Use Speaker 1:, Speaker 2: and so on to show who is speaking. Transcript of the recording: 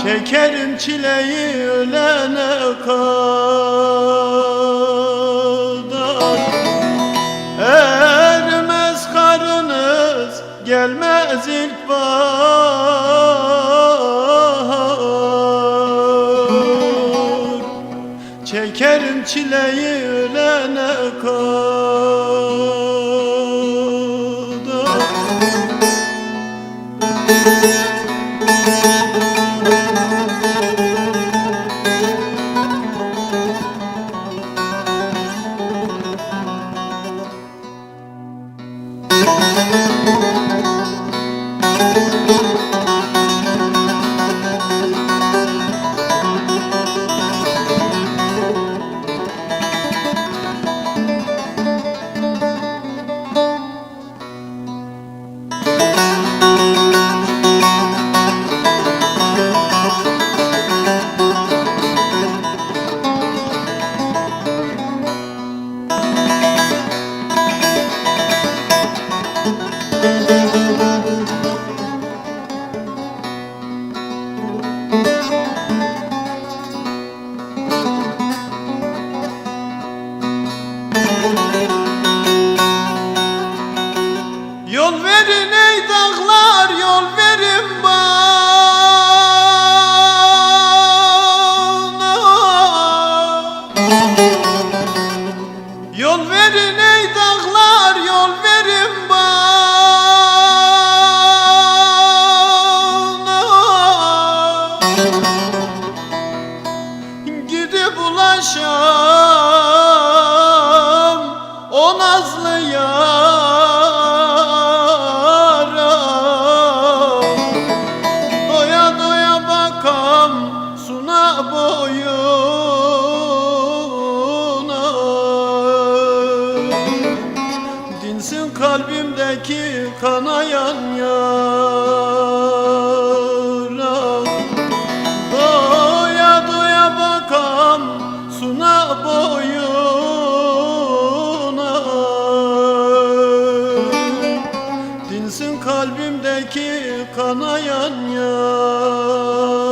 Speaker 1: Çekerim çileyi ölene kadar. Ermez karınız, gelmez ilkbahar. Çekerim çileyi ölene kadar. Yol verin ey dağlar, yol verin bana. Yol verin ey dağlar, yol verin bana. Gidip ulaşam o nazlı yara. Doya doya bakam suna boyuna. Dinsin kalbimdeki kanayan yara. Doya doya bakam suna boyuna. Dinsin kalbimdeki kanayan yara.